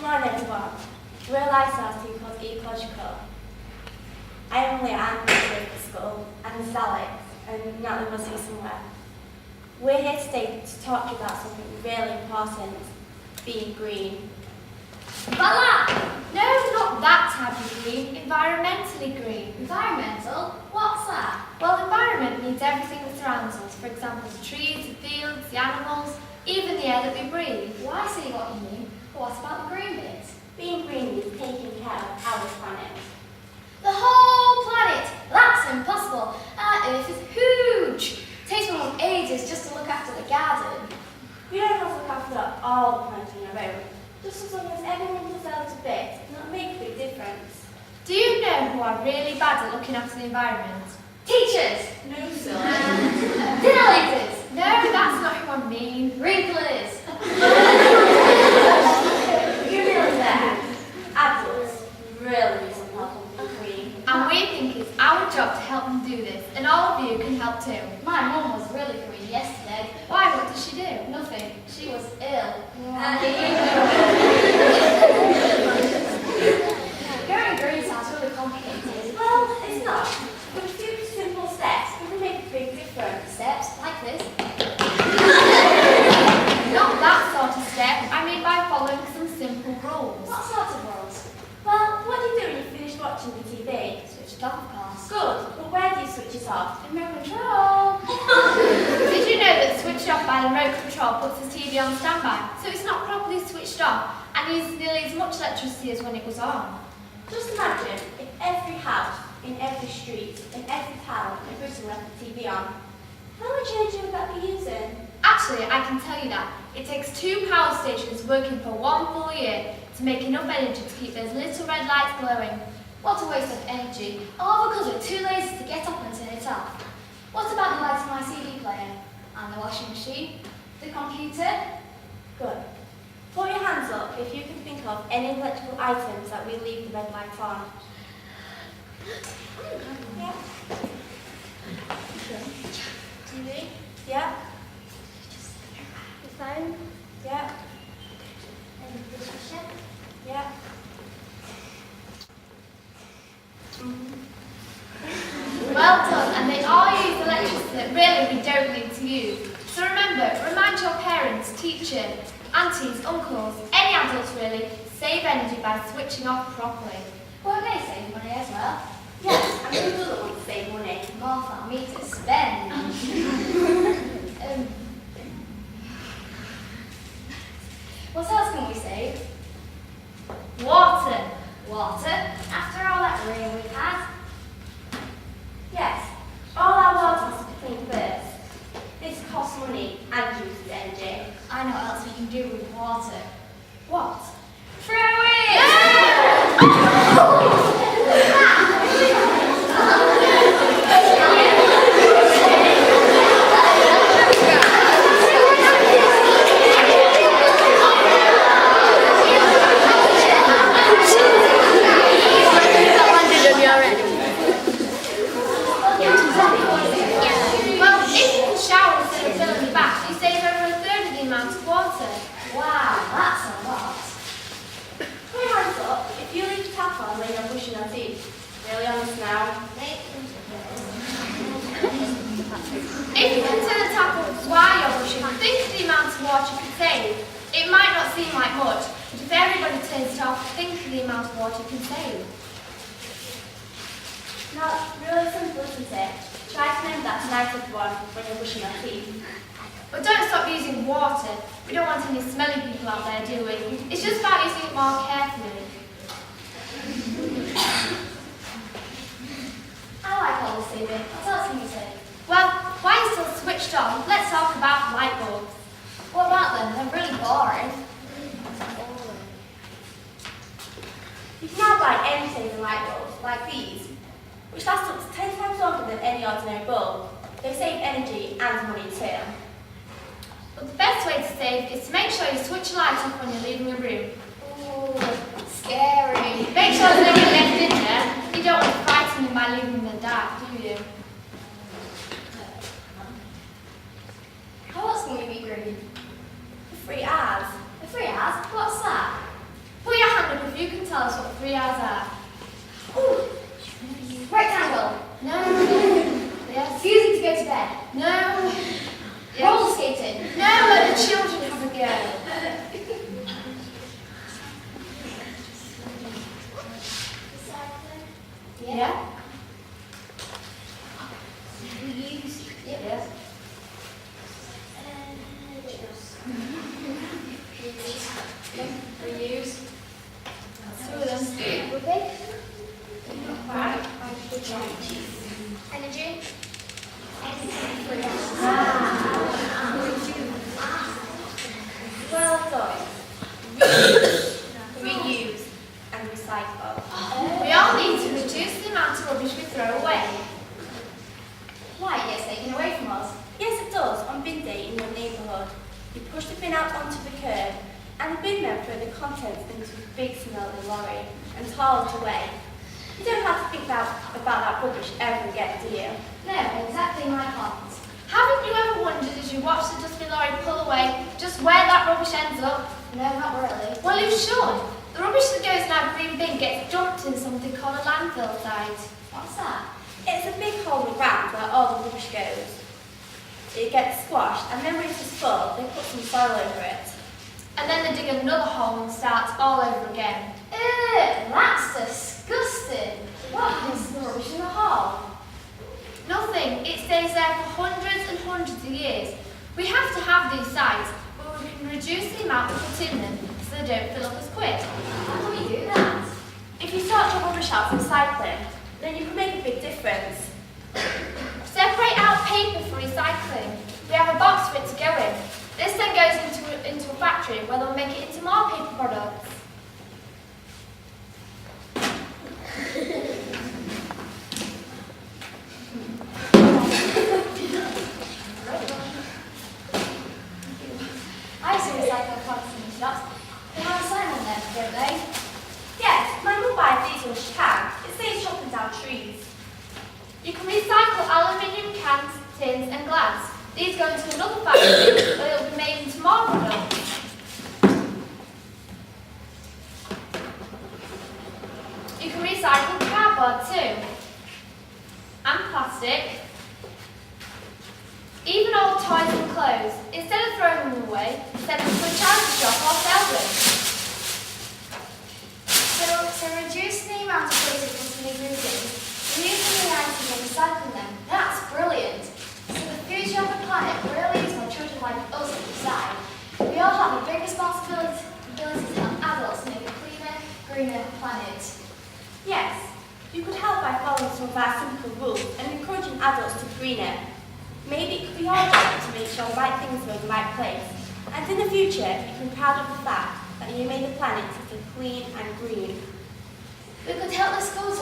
Come on everyone, we're lifestyles team called Ecological. I am Leah and I'm at school, and this is Alex, and Natalie was here somewhere. We're here today to talk to you about something really important, being green. Voila! No, not that type of green, environmentally green. Environmental? What's that? Well, environment means everything that surrounds us. For example, the trees, the fields, the animals, even the air that we breathe. Well, I see what you mean. But what about the green bit? Being green means taking care of our planet. The whole planet? That's impossible. Our Earth is huge. It takes someone ages just to look after the garden. We don't have to look after all the planet on our own. Just as long as everyone does their bit, it'll make a big difference. Do you know who are really bad at looking after the environment? Teachers! No, silly. Dinner ladies! No, that's not who I mean. Wrinklers! You're really there. Adults really need some help on being green. And we think it's our job to help them do this, and all of you can help too. My mum was really green yesterday. Why? What does she do? Nothing. She was ill. Going green sounds really complicated. Well, it's not. With a few simple steps, it will make a big difference. Steps like this. Not that sort of step. I mean by following some simple rules. What sort of rules? Well, what do you do when you finish watching the TV? Switch it off, of course. Good, but where do you switch it off? Remote control. Did you know that switch off by the remote control puts the TV on standby, so it's not properly switched off and uses nearly as much electricity as when it was on? Just imagine if every house, in every street, in every town in Britain left the TV on. How much energy would that be using? Actually, I can tell you that. It takes 2 power stations working for 1 full year to make enough energy to keep those little red lights glowing. What a waste of energy. All because we're too lazy to get up and turn it off. What about the lights on my CD player? And the washing machine? The computer? Good. Put your hands up if you can think of any electrical items that we leave the red light on. Yeah. TV? Yeah. The phone? Yeah. And the dishwasher? Yeah. Well done, and they all use electricity that really we don't need to use. So remember, remind your parents, teachers, aunties, uncles, any adults really, save energy by switching off properly. Well, they save money as well. Yes, and who doesn't want to save money? More for me to spend. What else can we save? Water. Water. After all that rain we've had. Yes, all our water must be clean first. This costs money and uses energy. I know what else we can do with water. What? Throw it! Well, if you can shower instead of filling the bath, you save over 1/3 of the amount of water. Wow, that's a lot. Put your hands up if you leave the tap on when you're brushing your teeth. Really honest now. If you can turn the tap on while you're brushing, think of the amount of water you can save. It might not seem like much, but if everybody turns it off, think of the amount of water you can save. Now, really simple, isn't it? Try to remember that tonight, everyone, when you're brushing your teeth. But don't stop using water. We don't want any smelly people out there, do we? It's just about using it more carefully. I like all this saving. What else can you say? Well, while you're still switched on, let's talk about light bulbs. What about them? They're really boring. You can now buy anything in light bulbs, like these, which last up to 10 times longer than any ordinary bulb. They save energy and money too. But the best way to save is to make sure you switch your light off when you're leaving a room. Ooh, scary. Make sure there's nobody left in there. You don't want to frighten them by leaving them in the dark, do you? How else can we be green? For 3 hours. The 3 hours? What's that? Put tell us what 3 hours are? Ooh, rectangle. No. Yes. Refusing to go to bed. No. Roller skating. No, let the children have a go. Yeah? Reuse. Yep. Yes. Reuse. Two of them. Rugby. Right. Energy. Well done. Reuse and recycle. We all need to reduce the amount of rubbish we throw away. Why it gets taken away from us? Yes, it does. On bin day in your neighbourhood, you push the bin out onto the curb, and the bin men throw the contents into a big smelly lorry and haul it away. You don't have to think about that rubbish ever again, do you? No, exactly my point. Haven't you ever wondered as you watch the dustbin lorry pull away just where that rubbish ends up? No, not really. Well, you should. The rubbish that goes in our green bin gets dumped in something called a landfill site. What's that? It's a big hole in the ground where all the rubbish goes. It gets squashed, and then when it is full, they put some soil over it. And then they dig another hole and start all over again. That's disgusting. What happens to the rubbish in the hole? Nothing. It stays there for hundreds and hundreds of years. We have to have these sites where we can reduce the amount we put in them so they don't fill up as quick. How do we do that? If you sort your rubbish out for recycling, then you can make a big difference. Separate out paper for recycling. We have a box for it to go in. This then goes into a factory where they'll make it into more paper products. I used to recycle products in the shops. They have a sign on there, don't they? Yes, my mum buys these when she can. It saves chopping down trees. You can recycle aluminium cans, tins and glass. These go into another factory where they'll be made into more products. You can recycle cardboard too. And plastic. Even old toys and clothes. Instead of throwing them away, send them to a charity shop or sell them. So reduce the amount of waste we put in the green bins, reusing the items and recycling them. That's brilliant. So the future of the planet really is for children like us to decide. We all have a big responsibility to help adults make a cleaner, greener planet. Yes, you could help by following some of our simple rules and encouraging adults to green it. Maybe it could be your job to make sure the right things are in the right place. And in the future, you can be proud of the fact that you made the planet clean and green. We could help the schools